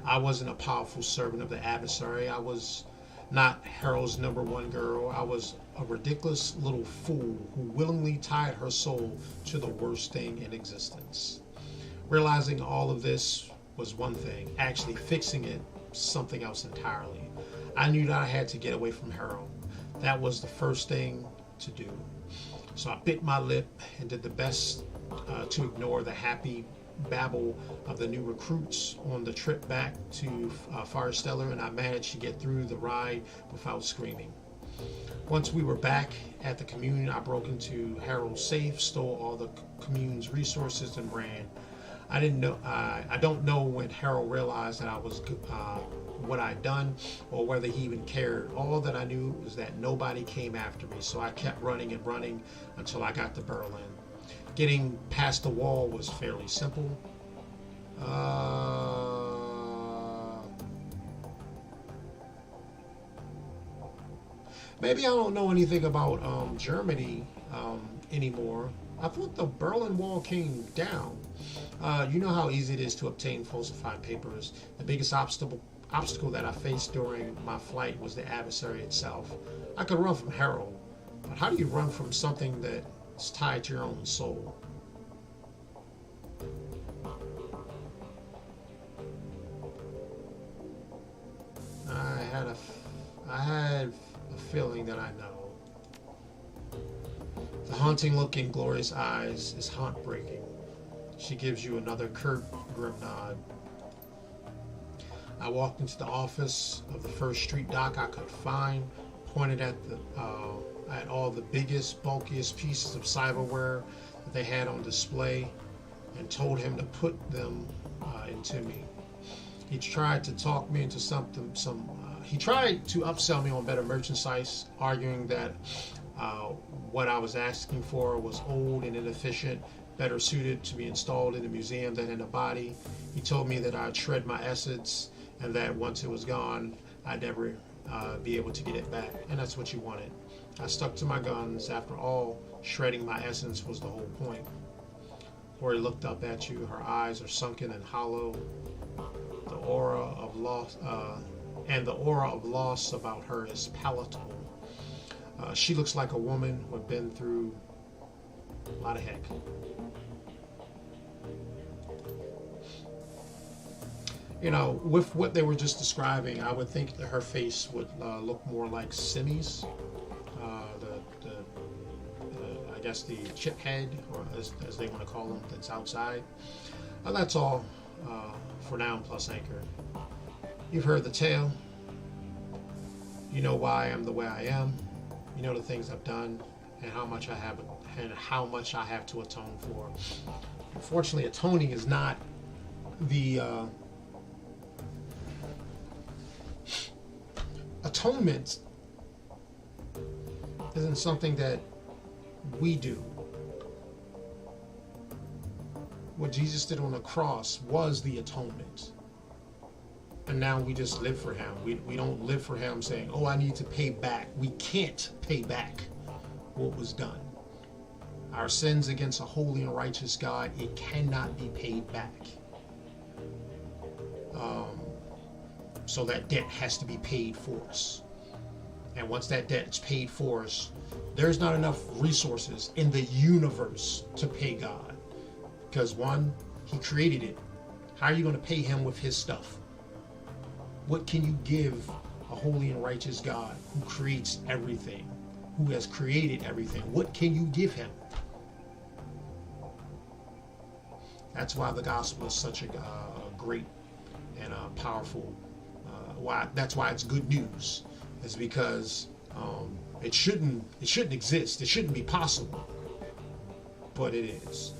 I wasn't a powerful servant of the adversary. I was not Harold's number one girl. I was a ridiculous little fool who willingly tied her soul to the worst thing in existence. Realizing all of this was one thing. Actually fixing it, something else entirely. I knew that I had to get away from Harold. That was the first thing to do. So I bit my lip and did the best to ignore the happy babble of the new recruits on the trip back to Firestellar, and I managed to get through the ride without screaming. Once we were back at the commune, I broke into Harold's safe, stole all the commune's resources, and ran. I don't know when Harold realized that I was what I'd done, or whether he even cared. All that I knew was that nobody came after me, so I kept running and running until I got to Berlin. Getting past the wall was fairly simple. Maybe I don't know anything about Germany anymore. I thought the Berlin Wall came down. You know how easy it is to obtain falsified papers. The biggest obstacle that I faced during my flight was the adversary itself. I could run from Harold, but how do you run from something that's tied to your own soul? I had a feeling that I know. The haunting look in Gloria's eyes is heartbreaking. She gives you another curt, grim nod. I walked into the office of the first street doc I could find, pointed at all the biggest, bulkiest pieces of cyberware that they had on display, and told him to put them into me. He tried to talk me into he tried to upsell me on better merchandise, arguing that what I was asking for was old and inefficient, better suited to be installed in a museum than in a body. He told me that I'd shred my essence and that once it was gone, I'd never be able to get it back. And that's what you wanted. I stuck to my guns. After all, shredding my essence was the whole point. Lori looked up at you. Her eyes are sunken and hollow. The aura of loss about her is palatable. She looks like a woman who had been through a lot of heck. You know, with what they were just describing, I would think that her face would look more like Simi's, I guess the chip head, or as they want to call them, that's outside. That's all for now, Plus Anchor. You've heard the tale. You know why I am the way I am. You know the things I've done and how much I have to atone for. Unfortunately, atoning is not the atonement isn't something that we do. What Jesus did on the cross was the atonement. And now we just live for him. We don't live for him saying, oh, I need to pay back. We can't pay back what was done. Our sins against a holy and righteous God, it cannot be paid back. So that debt has to be paid for us. And once that debt is paid for us, there's not enough resources in the universe to pay God. Because one, he created it. How are you going to pay him with his stuff? What can you give a holy and righteous God who creates everything, who has created everything? What can you give him? That's why the gospel is such a great and powerful. That's why it's good news. It's because it shouldn't exist. It shouldn't be possible, but it is.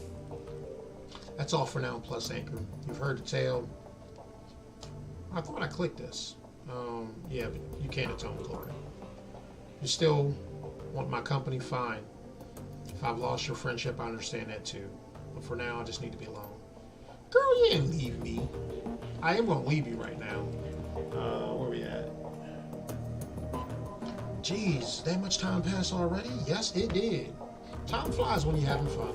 That's all for now, Plus Anchor. You've heard the tale. I thought I clicked this. Yeah, but you can't atone, Glory. You still want my company? Fine. If I've lost your friendship, I understand that too. But for now, I just need to be alone. Girl, you didn't leave me. I am going to leave you right now. Where we at? Jeez, that much time passed already? Yes, it did. Time flies when you're having fun.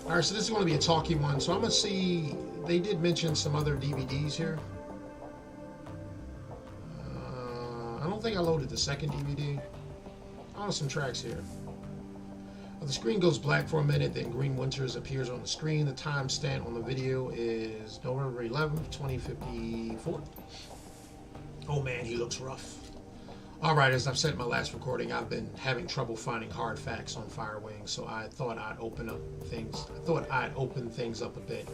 All right, so this is going to be a talky one. So I'm going to see, they did mention some other DVDs here. I don't think I loaded the second DVD. Oh, some tracks here. The screen goes black for a minute, then Green Winters appears on the screen. The timestamp on the video is November 11th, 2054. Oh man, he looks rough. Alright, as I've said in my last recording, I've been having trouble finding hard facts on Firewing, so I thought I'd open things up a bit.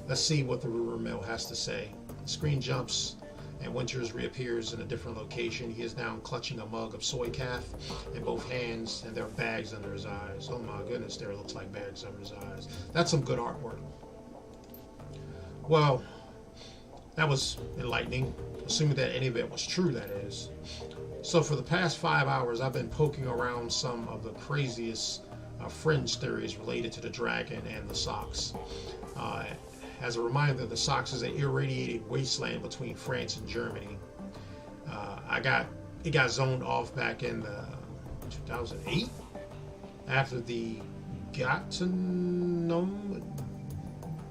Let's see what the rumor mill has to say. The screen jumps and Winters reappears in a different location. He is now clutching a mug of soy calf in both hands, and there are bags under his eyes. Oh my goodness, there looks like bags under his eyes. That's some good artwork. Well, that was enlightening, assuming that any of it was true, that is. So for the past 5 hours, I've been poking around some of the craziest fringe theories related to the dragon and the socks. As a reminder, the socks is an irradiated wasteland between France and Germany. It got zoned off back in 2008 after the Gatanum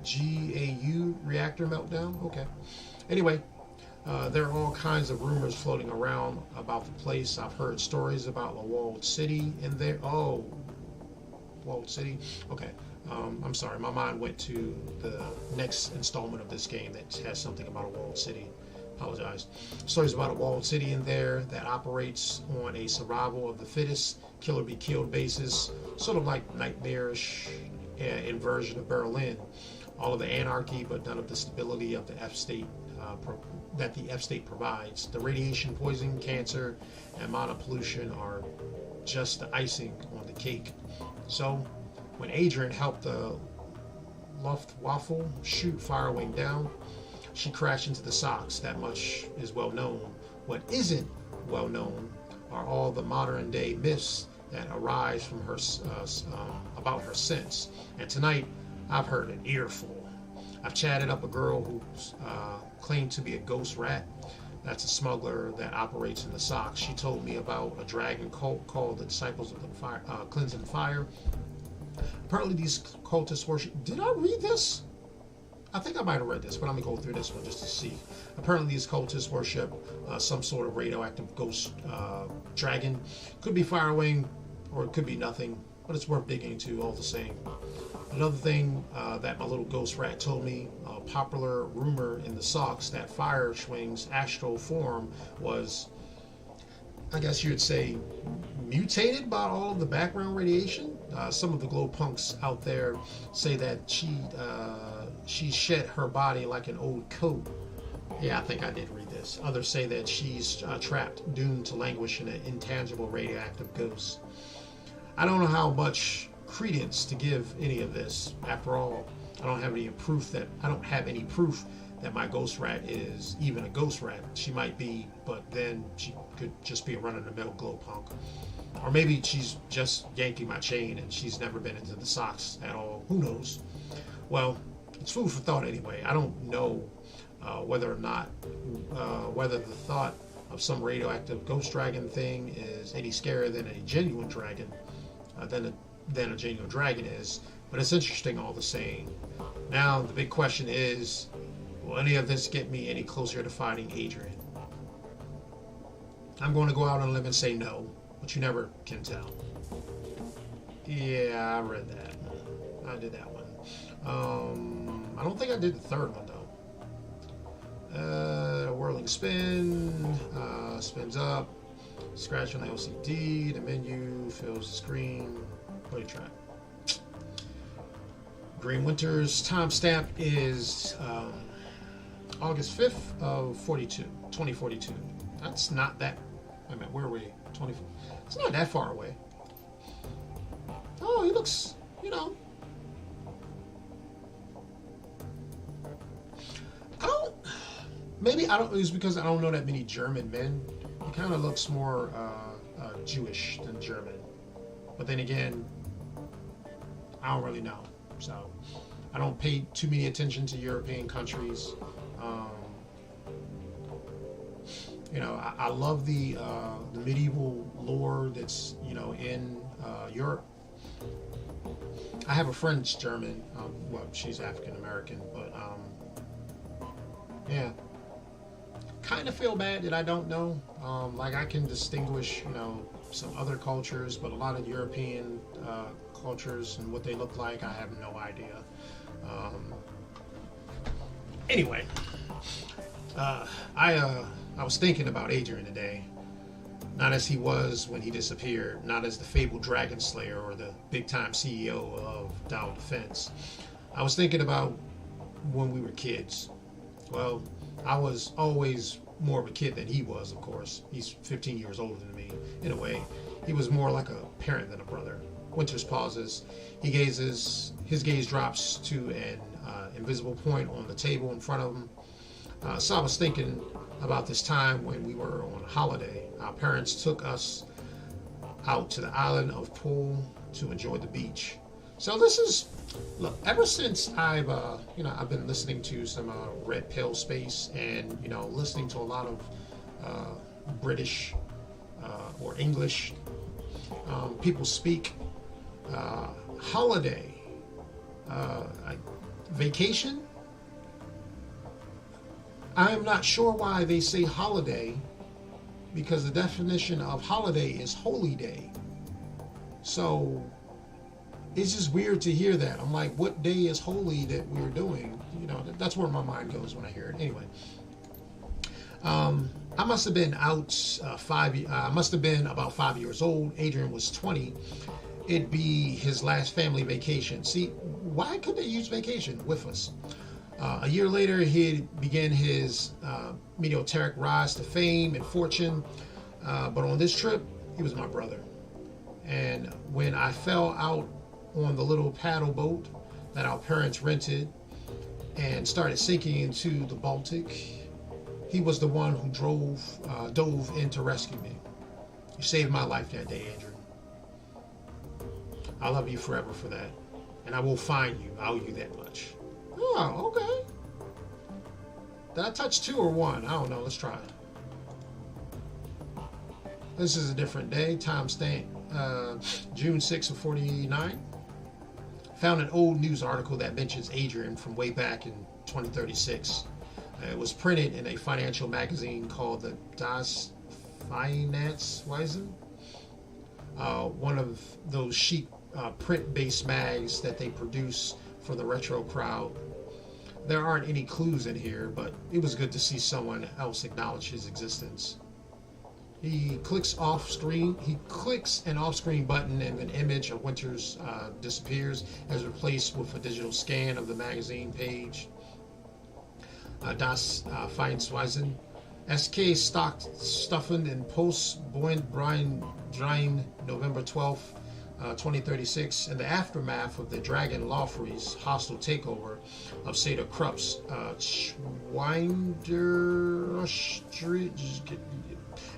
GAU reactor meltdown. Okay. Anyway, there are all kinds of rumors floating around about the place. I've heard stories about the walled city in there. Oh, walled city. Okay. I'm sorry, my mind went to the next installment of this game that has something about a walled city. Apologize. Stories about a walled city in there that operates on a survival of the fittest, killer be killed basis, sort of like nightmarish inversion of Berlin. All of the anarchy, but none of the stability of the F state that the F state provides. The radiation poisoning, cancer, and amount pollution are just the icing on the cake. So, when Adrian helped the Luftwaffe shoot Firewing down, she crashed into the socks. That much is well known. What isn't well known are all the modern day myths that arise from her about her sense. And tonight, I've heard an earful. I've chatted up a girl who claimed to be a ghost rat. That's a smuggler that operates in the socks. She told me about a dragon cult called the Disciples of the Fire, Cleansing Fire. Apparently these cultists worship... Did I read this? I think I might have read this, but I'm going to go through this one just to see. Apparently these cultists worship some sort of radioactive ghost dragon. Could be Firewing, or it could be nothing, but it's worth digging into all the same. Another thing that my little ghost rat told me, a popular rumor in the socks that Firewing's astral form was, I guess you would say, mutated by all of the background radiation. Some of the glow punks out there say that she shed her body like an old coat. Yeah, I think I did read this. Others say that she's trapped, doomed to languish in an intangible radioactive ghost. I don't know how much credence to give any of this. After all, I don't have any proof that my ghost rat is even a ghost rat. She might be, but then she could just be a run-of-the-mill glow punk. Or maybe she's just yanking my chain and she's never been into the socks at all. Who knows? Well, it's food for thought anyway. I don't know whether or not, whether the thought of some radioactive ghost dragon thing is any scarier than a genuine dragon, than a genuine dragon is, but it's interesting all the same. Now, the big question is, will any of this get me any closer to fighting Adrian? I'm going to go out on a limb and say no, but you never can tell. Yeah, I read that. I did that one. I don't think I did the third one, though. Whirling spin, spins up, scratch on the LCD, the menu fills the screen. Play track. Green Winter's timestamp is August 5th of 2042. That's not that. Wait a minute, where are we? 24. It's not that far away. Oh, he looks, it's because I don't know that many German men. He kind of looks more Jewish than German. But then again, I don't really know. So I don't pay too many attention to European countries. I love the medieval lore that's in Europe. I have a friend that's German. She's African American, but yeah, kind of feel bad that I don't know. I can distinguish some other cultures, but a lot of European cultures and what they look like, I have no idea. Anyway, I was thinking about Adrian today, not as he was when he disappeared, not as the fabled dragon slayer or the big-time CEO of Dow Defense. I was thinking about when we were kids. Well, I was always more of a kid than he was, of course. He's 15 years older than me. In a way, he was more like a parent than a brother. Winters pauses. He gazes. His gaze drops to an invisible point on the table in front of him. So I was thinking about this time when we were on a holiday. Our parents took us out to the island of Pool to enjoy the beach. So this is, look, ever since I've been listening to some Red Pill Space, and listening to a lot of British or English people speak. Holiday, vacation. I'm not sure why they say holiday, because the definition of holiday is holy day. So it's just weird to hear that. I'm like, what day is holy that we're doing? That's where my mind goes when I hear it. Anyway, I must have been out I must have been about 5 years old. Adrian was 20. It'd be his last family vacation. See, why couldn't they use vacation with us? A year later, he began his meteoric rise to fame and fortune. But on this trip, he was my brother. And when I fell out on the little paddle boat that our parents rented and started sinking into the Baltic, he was the one who dove in to rescue me. You saved my life that day, Andrew. I love you forever for that. And I will find you. I owe you that much. Oh, okay. Did I touch 2 or 1? I don't know. Let's try it. This is a different day. Timestamp June 6 of 49. Found an old news article that mentions Adrian from way back in 2036. It was printed in a financial magazine called the Das Finanzwesen. One of those cheap print-based mags that they produce for the retro crowd. There aren't any clues in here, but it was good to see someone else acknowledge his existence. He clicks an off-screen button, and an image of Winters disappears, as replaced with a digital scan of the magazine page. Das Finanzwesen. SK Stockstuffen in Post Brian Drein, November 12th, 2036. In the aftermath of the Dragon Lawfree's hostile takeover of Seda Krupp's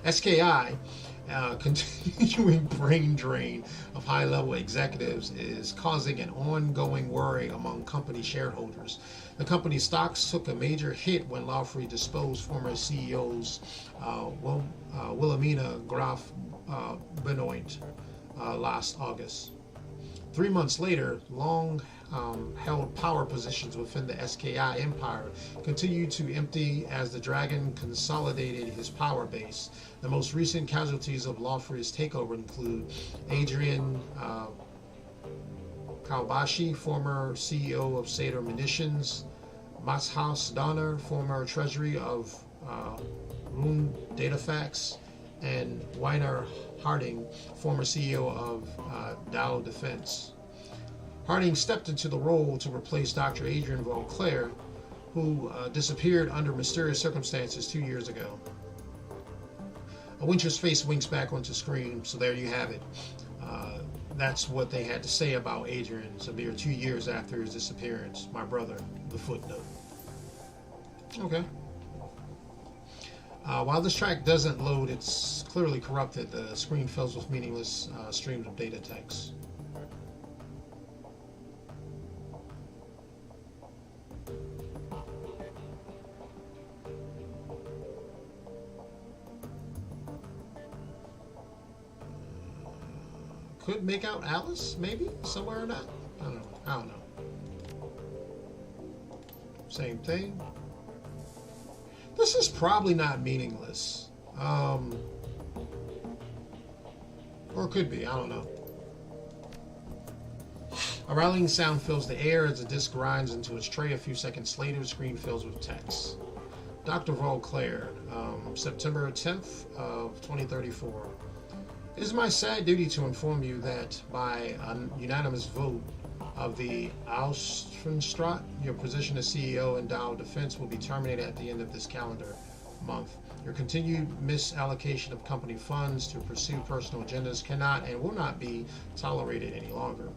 SKI, continuing brain drain of high-level executives is causing an ongoing worry among company shareholders. The company's stocks took a major hit when Lawfree disposed former CEOs Wilhelmina Graf Benoit last August. 3 months later, long-held power positions within the SKI empire continued to empty as the Dragon consolidated his power base. The most recent casualties of Lawfree's takeover include Adrian Kalbashi, former CEO of Sater Munitions, Matshaus Donner, former treasury of Rune Datafax, and Weiner Harding, former CEO of Dow Defense. Harding stepped into the role to replace Dr. Adrian Vauclair, who disappeared under mysterious circumstances 2 years ago. A Winter's face winks back onto screen, so there you have it. That's what they had to say about Adrian a mere 2 years after his disappearance. My brother, the footnote. Okay. While this track doesn't load, it's clearly corrupted. The screen fills with meaningless streams of data text. Could make out Alice, maybe, somewhere or not. I don't know. Same thing. This is probably not meaningless. Or it could be, I don't know. A rattling sound fills the air as the disc grinds into its tray. A few seconds later, the screen fills with text. Dr. Vauclair, September 10th of 2034. It is my sad duty to inform you that by a unanimous vote of the Auslandsrat, your position as CEO in Dow Defense will be terminated at the end of this calendar month. Your continued misallocation of company funds to pursue personal agendas cannot and will not be tolerated any longer.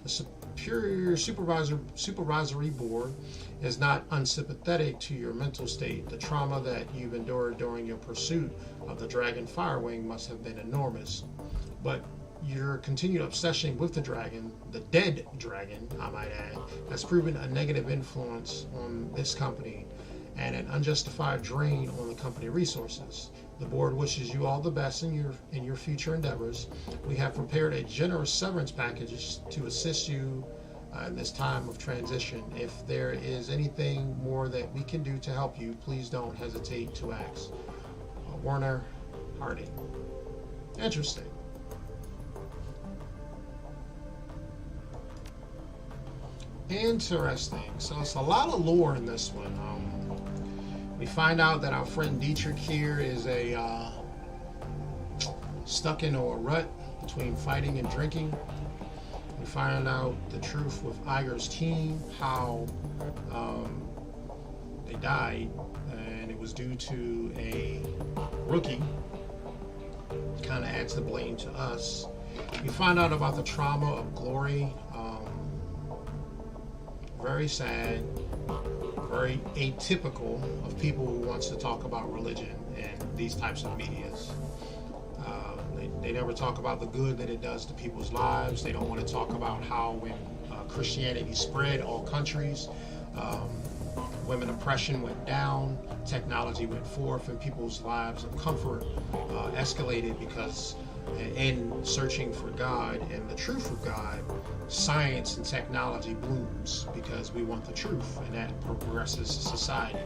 The Superior Supervisory Board is not unsympathetic to your mental state. The trauma that you've endured during your pursuit of the Dragon Firewing must have been enormous. But your continued obsession with the dragon, the dead dragon, I might add, has proven a negative influence on this company and an unjustified drain on the company resources. The board wishes you all the best in your future endeavors. We have prepared a generous severance package to assist you in this time of transition. If there is anything more that we can do to help you, please don't hesitate to ask. Warner Harding. Interesting. Interesting. So it's a lot of lore in this one. We find out that our friend Dietrich here is stuck into a rut between fighting and drinking. We find out the truth with Iger's team, how they died, and it was due to a rookie. Kind of adds the blame to us. We find out about the trauma of Glory. Very sad, very atypical of people who wants to talk about religion and these types of medias. They never talk about the good that it does to people's lives. They don't want to talk about how when Christianity spread all countries, women oppression went down, technology went forth, and people's lives of comfort escalated because in searching for God and the truth of God, science and technology blooms because we want the truth, and that progresses society.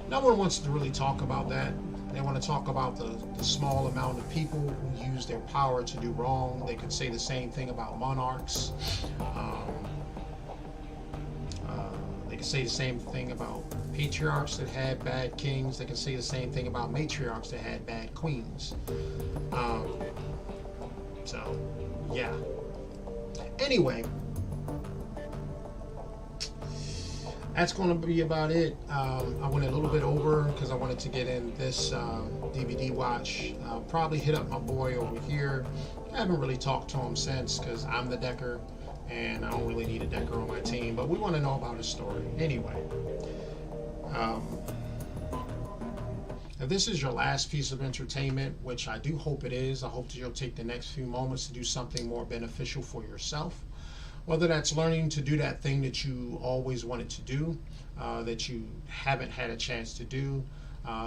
No one wants to really talk about that. They want to talk about the small amount of people who use their power to do wrong. They could say the same thing about monarchs. They could say the same thing about patriarchs that had bad kings. They can say the same thing about matriarchs that had bad queens. So, yeah. Anyway, that's going to be about it. I went a little bit over because I wanted to get in this DVD watch. I'll probably hit up my boy over here. I haven't really talked to him since because I'm the decker and I don't really need a decker on my team, but we want to know about his story. Anyway, if this is your last piece of entertainment, which I do hope it is, I hope that you'll take the next few moments to do something more beneficial for yourself. Whether that's learning to do that thing that you always wanted to do, that you haven't had a chance to do.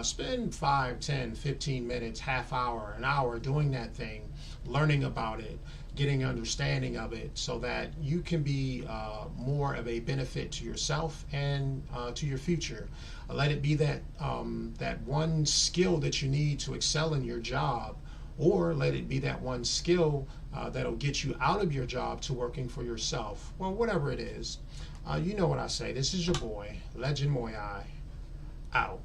Spend 5, 10, 15 minutes, half hour, an hour doing that thing, learning about it, getting understanding of it so that you can be more of a benefit to yourself and to your future. Let it be that that one skill that you need to excel in your job, or let it be that one skill that'll get you out of your job to working for yourself. Well, whatever it is, you know what I say. This is your boy, Legend Muyui, out.